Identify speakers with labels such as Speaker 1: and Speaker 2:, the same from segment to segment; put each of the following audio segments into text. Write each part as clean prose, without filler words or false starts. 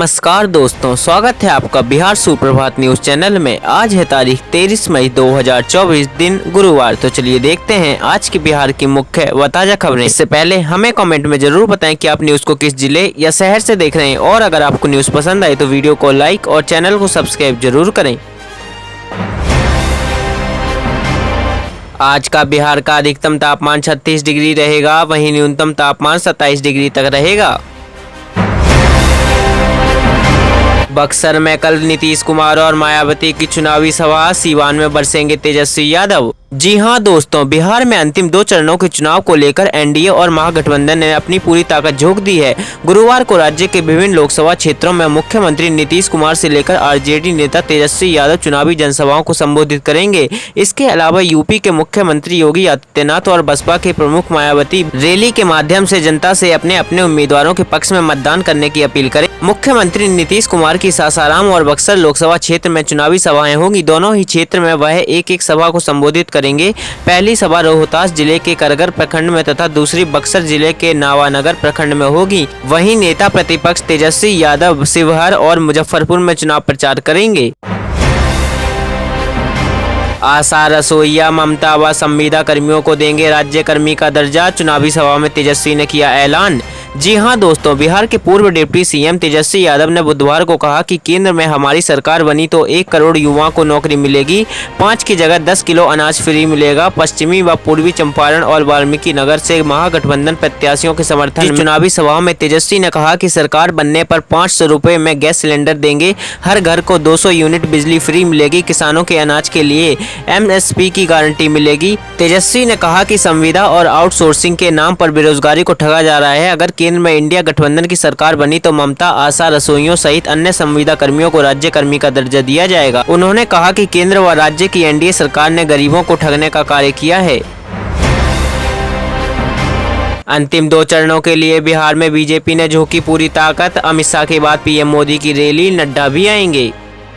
Speaker 1: नमस्कार दोस्तों, स्वागत है आपका बिहार सुप्रभात न्यूज चैनल में। आज है तारीख 23 मई 2024 दिन गुरुवार। तो चलिए देखते हैं आज की बिहार की मुख्य व ताजा खबरें। इससे पहले हमें कमेंट में जरूर बताएं कि आप न्यूज को किस जिले या शहर से देख रहे हैं, और अगर आपको न्यूज पसंद आए तो वीडियो को लाइक और चैनल को सब्सक्राइब जरूर करें। आज का बिहार का अधिकतम तापमान 36 डिग्री रहेगा, वहीं न्यूनतम तापमान 27 डिग्री तक रहेगा। बक्सर में कल नीतीश कुमार और मायावती की चुनावी सभा, सीवान में बरसेंगे तेजस्वी यादव। जी हां दोस्तों, बिहार में अंतिम 2 चरणों के चुनाव को लेकर एनडीए और महागठबंधन ने अपनी पूरी ताकत झोंक दी है। गुरुवार को राज्य के विभिन्न लोकसभा क्षेत्रों में मुख्यमंत्री नीतीश कुमार से लेकर आरजेडी नेता तेजस्वी यादव चुनावी जनसभाओं को संबोधित करेंगे। इसके अलावा यूपी के मुख्यमंत्री योगी आदित्यनाथ और बसपा के प्रमुख मायावती रैली के माध्यम से जनता से अपने अपने उम्मीदवारों के पक्ष में मतदान करने की अपील करें। मुख्यमंत्री नीतीश कुमार की सासाराम और बक्सर लोकसभा क्षेत्र में चुनावी सभाएं होंगी। दोनों ही क्षेत्र में वह एक सभा को संबोधित करेंगे। पहली सभा रोहतास जिले के करगर प्रखंड में तथा दूसरी बक्सर जिले के नावानगर प्रखंड में होगी। वहीं नेता प्रतिपक्ष तेजस्वी यादव शिवहर और मुजफ्फरपुर में चुनाव प्रचार करेंगे। आशा रसोईया ममता व संविदा कर्मियों को देंगे राज्य कर्मी का दर्जा, चुनावी सभा में तेजस्वी ने किया ऐलान। जी हां दोस्तों, बिहार के पूर्व डिप्टी सीएम तेजस्वी यादव ने बुधवार को कहा कि केंद्र में हमारी सरकार बनी तो 1 करोड़ युवाओं को नौकरी मिलेगी, 5 की जगह 10 किलो अनाज फ्री मिलेगा। पश्चिमी व पूर्वी चंपारण और वाल्मीकि नगर से महागठबंधन प्रत्याशियों के समर्थन में चुनावी सभा में तेजस्वी ने कहा कि सरकार बनने पर 500 रुपए में गैस सिलेंडर देंगे, हर घर को 200 यूनिट बिजली फ्री मिलेगी, किसानों के अनाज के लिए एमएसपी की गारंटी मिलेगी। तेजस्वी ने कहा कि संविदा और आउटसोर्सिंग के नाम पर बेरोजगारी को ठगा जा रहा है। अगर केंद्र में इंडिया गठबंधन की सरकार बनी तो ममता, आशा रसोइयों सहित अन्य संविदा कर्मियों को राज्य कर्मी का दर्जा दिया जाएगा। उन्होंने कहा कि केंद्र व राज्य की एनडीए सरकार ने गरीबों को ठगने का कार्य किया है। अंतिम 2 चरणों के लिए बिहार में बीजेपी ने झोंकी पूरी ताकत, अमित शाह के बाद पीएम मोदी की रैली, नड्डा भी आएंगे।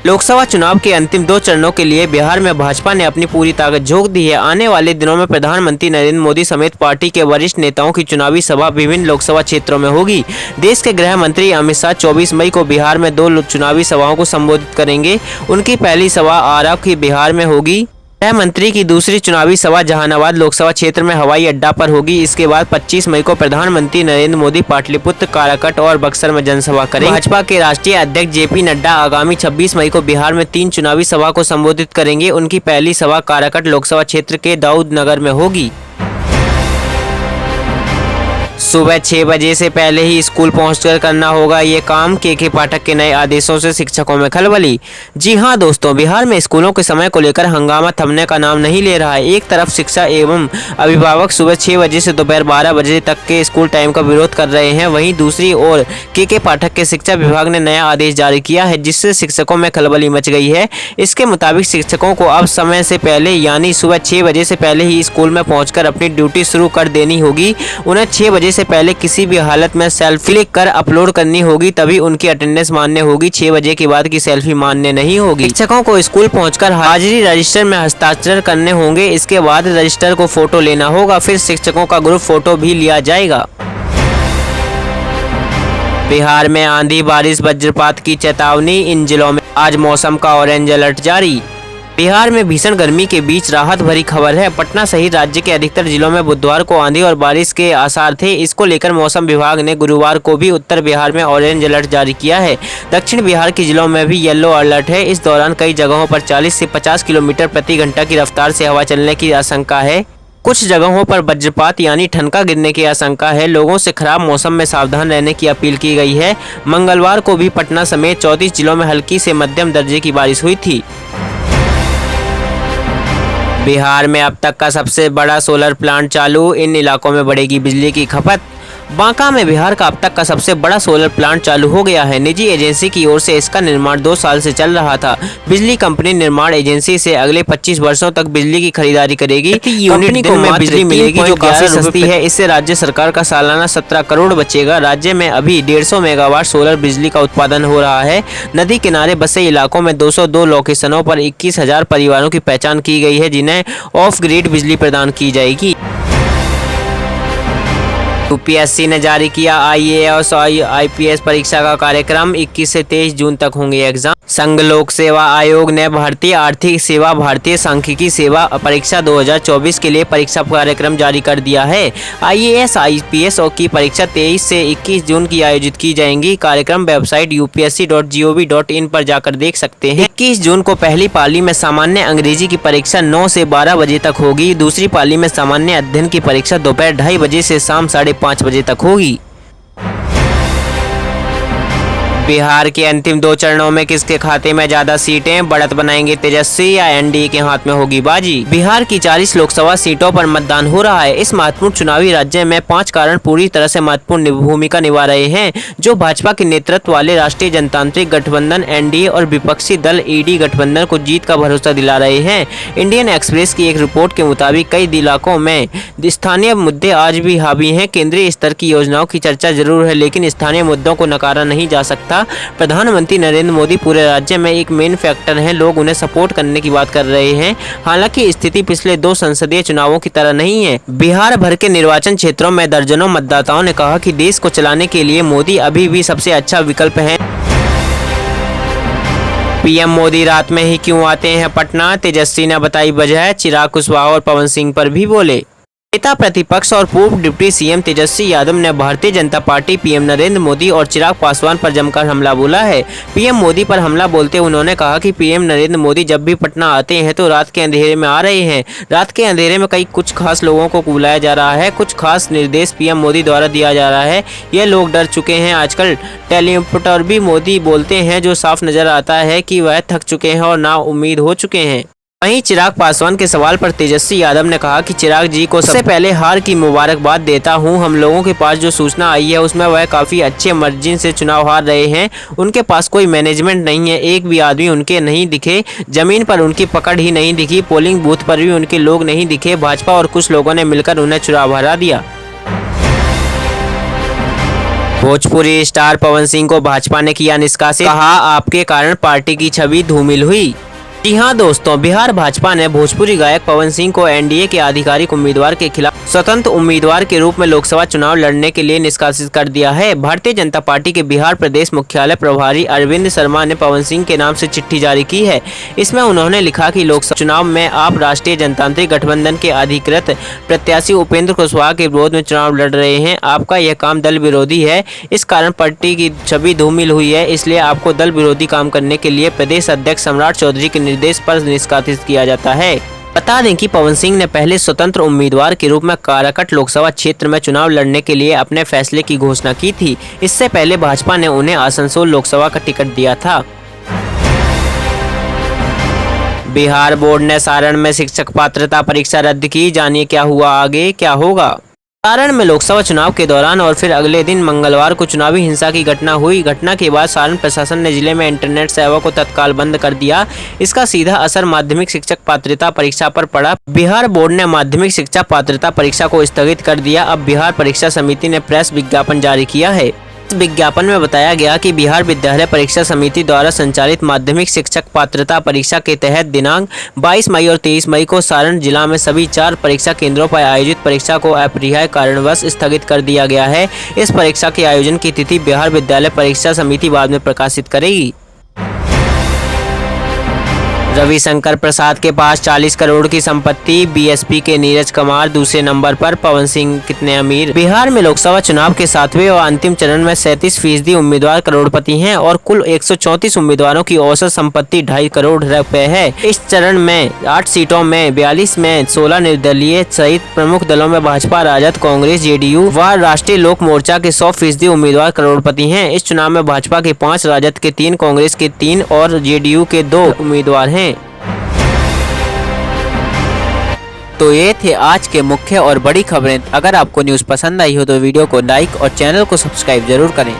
Speaker 1: लोकसभा चुनाव के अंतिम 2 चरणों के लिए बिहार में भाजपा ने अपनी पूरी ताकत झोंक दी है। आने वाले दिनों में प्रधानमंत्री नरेंद्र मोदी समेत पार्टी के वरिष्ठ नेताओं की चुनावी सभा विभिन्न लोकसभा क्षेत्रों में होगी। देश के गृह मंत्री अमित शाह 24 मई को बिहार में 2 चुनावी सभाओं को संबोधित करेंगे। उनकी पहली सभा आरा की बिहार में होगी। गृह मंत्री की दूसरी चुनावी सभा जहानाबाद लोकसभा क्षेत्र में हवाई अड्डा पर होगी। इसके बाद 25 मई को प्रधानमंत्री नरेंद्र मोदी पाटलिपुत्र, काराकट और बक्सर में जनसभा करेंगे। भाजपा के राष्ट्रीय अध्यक्ष जेपी नड्डा आगामी 26 मई को बिहार में 3 चुनावी सभा को संबोधित करेंगे। उनकी पहली सभा काराकट लोकसभा क्षेत्र के दाऊद नगर में होगी। सुबह 6 बजे से पहले ही स्कूल पहुंचकर करना होगा ये काम, के पाठक के नए आदेशों से शिक्षकों में खलबली। जी हां दोस्तों, बिहार में स्कूलों के समय को लेकर हंगामा थमने का नाम नहीं ले रहा है। एक तरफ शिक्षा एवं अभिभावक सुबह 6 बजे से दोपहर 12 बजे तक के स्कूल टाइम का विरोध कर रहे हैं, वहीं दूसरी ओर के पाठक के शिक्षा विभाग ने नया आदेश जारी किया है, जिससे शिक्षकों में खलबली मच गई है। इसके मुताबिक शिक्षकों को अब समय से पहले यानी सुबह 6 बजे से पहले ही स्कूल में पहुंचकर अपनी ड्यूटी शुरू कर देनी होगी। उन्हें 6 बजे से पहले किसी भी हालत में सेल्फी क्लिक कर अपलोड करनी होगी, तभी उनकी अटेंडेंस मान्य होगी। 6 बजे के बाद की सेल्फी मान्य नहीं होगी। शिक्षकों को स्कूल पहुंचकर हाजिरी रजिस्टर में हस्ताक्षर करने होंगे। इसके बाद रजिस्टर को फोटो लेना होगा, फिर शिक्षकों का ग्रुप फोटो भी लिया जाएगा। बिहार में आंधी, बारिश, वज्रपात की चेतावनी, इन जिलों में आज मौसम का ऑरेंज अलर्ट जारी। बिहार में भीषण गर्मी के बीच राहत भरी खबर है। पटना सहित राज्य के अधिकतर जिलों में बुधवार को आंधी और बारिश के आसार थे। इसको लेकर मौसम विभाग ने गुरुवार को भी उत्तर बिहार में ऑरेंज अलर्ट जारी किया है। दक्षिण बिहार के जिलों में भी येलो अलर्ट है। इस दौरान कई जगहों पर 40 से 50 किलोमीटर प्रति घंटा की रफ्तार से हवा चलने की आशंका है। कुछ जगहों पर वज्रपात यानी ठनका गिरने की आशंका है। लोगों से खराब मौसम में सावधान रहने की अपील की गई है। मंगलवार को भी पटना समेत 34 जिलों में हल्की से मध्यम दर्जे की बारिश हुई थी। बिहार में अब तक का सबसे बड़ा सोलर प्लांट चालू, इन इलाकों में बढ़ेगी बिजली की खपत। बांका में बिहार का अब तक का सबसे बड़ा सोलर प्लांट चालू हो गया है। निजी एजेंसी की ओर से इसका निर्माण 2 साल से चल रहा था। बिजली कंपनी निर्माण एजेंसी से अगले 25 वर्षों तक बिजली की खरीदारी करेगी। कंपनी को में बिजली मिलेगी जो काफी सस्ती है। इससे राज्य सरकार का सालाना 17 करोड़ बचेगा। राज्य में अभी 150 मेगावाट सोलर बिजली का उत्पादन हो रहा है। नदी किनारे बसे इलाकों में 202 लोकेशनों पर 21,000 परिवारों की पहचान की गई है, जिन्हें ऑफ ग्रिड बिजली प्रदान की जाएगी। यूपीएससी ने जारी किया आईएएस और आईपीएस परीक्षा का कार्यक्रम। 21 से 23 जून तक होंगे एग्जाम। संघ लोक सेवा आयोग ने भारतीय आर्थिक सेवा भारतीय सांख्यिकी सेवा परीक्षा 2024 के लिए परीक्षा कार्यक्रम जारी कर दिया है। आईएएस आईपीएस की परीक्षा 23 से 21 जून की आयोजित की जाएंगी। कार्यक्रम वेबसाइट upsc.gov.in पर जाकर देख सकते हैं। 21 जून को पहली पाली में सामान्य अंग्रेजी की परीक्षा 9 से 12 बजे तक होगी। दूसरी पाली में सामान्य अध्ययन की परीक्षा दोपहर 2:30 बजे से शाम 5:30 बजे तक होगी। बिहार के अंतिम 2 चरणों में किसके खाते में ज्यादा सीटें, बढ़त बनाएंगे तेजस्वी या एनडीए के हाथ में होगी बाजी। बिहार की 40 लोकसभा सीटों पर मतदान हो रहा है। इस महत्वपूर्ण चुनावी राज्य में 5 कारण पूरी तरह से महत्वपूर्ण भूमिका निभा रहे हैं, जो भाजपा के नेतृत्व वाले राष्ट्रीय जनतांत्रिक गठबंधन एनडीए और विपक्षी दल ईडी गठबंधन को जीत का भरोसा दिला रहे हैं। इंडियन एक्सप्रेस की एक रिपोर्ट के मुताबिक कई इलाकों में स्थानीय मुद्दे आज भी हावी हैं। केंद्रीय स्तर की योजनाओं की चर्चा जरूर है, लेकिन स्थानीय मुद्दों को नकारा नहीं जा सकता। प्रधानमंत्री नरेंद्र मोदी पूरे राज्य में एक मेन फैक्टर हैं। लोग उन्हें सपोर्ट करने की बात कर रहे हैं। हालांकि स्थिति पिछले 2 संसदीय चुनावों की तरह नहीं है। बिहार भर के निर्वाचन क्षेत्रों में दर्जनों मतदाताओं ने कहा कि देश को चलाने के लिए मोदी अभी भी सबसे अच्छा विकल्प है। पीएम मोदी रात में ही क्यों आते हैं पटना, तेजस्वी ने बताई वजह। चिराग कुशवाहा और पवन सिंह पर भी बोले। नेता प्रतिपक्ष और पूर्व डिप्टी सीएम तेजस्वी यादव ने भारतीय जनता पार्टी, पीएम नरेंद्र मोदी और चिराग पासवान पर जमकर हमला बोला है। पीएम मोदी पर हमला बोलते उन्होंने कहा कि पीएम नरेंद्र मोदी जब भी पटना आते हैं तो रात के अंधेरे में आ रहे हैं। रात के अंधेरे में कुछ खास लोगों को बुलाया जा रहा है, कुछ खास निर्देश पीएम मोदी द्वारा दिया जा रहा है। ये लोग डर चुके हैं। आजकल टेलीप्रॉम्प्टर भी मोदी बोलते हैं, जो साफ नजर आता है कि वह थक चुके हैं और ना उम्मीद हो चुके हैं। वहीं चिराग पासवान के सवाल पर तेजस्वी यादव ने कहा कि चिराग जी को सबसे पहले हार की मुबारकबाद देता हूं। हम लोगों के पास जो सूचना आई है उसमें वह काफी अच्छे मार्जिन से चुनाव हार रहे हैं। उनके पास कोई मैनेजमेंट नहीं है, एक भी आदमी उनके नहीं दिखे, जमीन पर उनकी पकड़ ही नहीं दिखी, पोलिंग बूथ पर भी उनके लोग नहीं दिखे। भाजपा और कुछ लोगों ने मिलकर उन्हें चुनाव हरा दिया। भोजपुरी स्टार पवन सिंह को भाजपा ने किया निष्कासित, कहा आपके कारण पार्टी की छवि धूमिल हुई। जी हाँ दोस्तों, बिहार भाजपा ने भोजपुरी गायक पवन सिंह को एनडीए के आधिकारिक उम्मीदवार के खिलाफ स्वतंत्र उम्मीदवार के रूप में लोकसभा चुनाव लड़ने के लिए निष्कासित कर दिया है। भारतीय जनता पार्टी के बिहार प्रदेश मुख्यालय प्रभारी अरविंद शर्मा ने पवन सिंह के नाम से चिट्ठी जारी की है। इसमें उन्होंने लिखा कि लोकसभा चुनाव में आप राष्ट्रीय जनतांत्रिक गठबंधन के अधिकृत प्रत्याशी उपेंद्र कुशवाहा के विरोध में चुनाव लड़ रहे हैं। आपका यह काम दल विरोधी है, इस कारण पार्टी की छवि धूमिल हुई है। इसलिए आपको दल विरोधी काम करने के लिए प्रदेश अध्यक्ष सम्राट चौधरी के निर्देश पर निष्कासित किया जाता है। बता दें कि पवन सिंह ने पहले स्वतंत्र उम्मीदवार के रूप में काराकट लोकसभा क्षेत्र में चुनाव लड़ने के लिए अपने फैसले की घोषणा की थी। इससे पहले भाजपा ने उन्हें आसनसोल लोकसभा का टिकट दिया था। बिहार बोर्ड ने सारण में शिक्षक पात्रता परीक्षा रद्द की। जानिए क्या हुआ आगे, क्या होगा। सारण में लोकसभा चुनाव के दौरान और फिर अगले दिन मंगलवार को चुनावी हिंसा की घटना हुई। घटना के बाद सारण प्रशासन ने जिले में इंटरनेट सेवा को तत्काल बंद कर दिया। इसका सीधा असर माध्यमिक शिक्षक पात्रता परीक्षा पर पड़ा। बिहार बोर्ड ने माध्यमिक शिक्षा पात्रता परीक्षा को स्थगित कर दिया। अब बिहार परीक्षा समिति ने प्रेस विज्ञापन जारी किया है। इस विज्ञापन में बताया गया कि बिहार विद्यालय परीक्षा समिति द्वारा संचालित माध्यमिक शिक्षक पात्रता परीक्षा के तहत दिनांक 22 मई और 23 मई को सारण जिला में सभी 4 परीक्षा केंद्रों पर आयोजित परीक्षा को अपरिहार्य कारणवश स्थगित कर दिया गया है। इस परीक्षा के आयोजन की तिथि बिहार विद्यालय परीक्षा समिति बाद में प्रकाशित करेगी। रविशंकर प्रसाद के पास 40 करोड़ की संपत्ति, बीएसपी के नीरज कुमार दूसरे नंबर पर, पवन सिंह कितने अमीर। बिहार में लोकसभा चुनाव के 7वें और अंतिम चरण में 37% उम्मीदवार करोड़पति हैं और कुल 134 उम्मीदवारों की औसत संपत्ति 2.5 करोड़ रुपए है। इस चरण में 8 सीटों में 42 में 16 निर्दलीय सहित प्रमुख दलों में भाजपा, राजद, कांग्रेस, जेडीयू व राष्ट्रीय लोक मोर्चा के 100% उम्मीदवार करोड़पति हैं। इस चुनाव में भाजपा के 5, राजद के 3, कांग्रेस के 3 और जेडीयू के 2 उम्मीदवार हैं। तो ये थे आज के मुख्य और बड़ी खबरें। अगर आपको न्यूज़ पसंद आई हो तो वीडियो को लाइक और चैनल को सब्सक्राइब जरूर करें।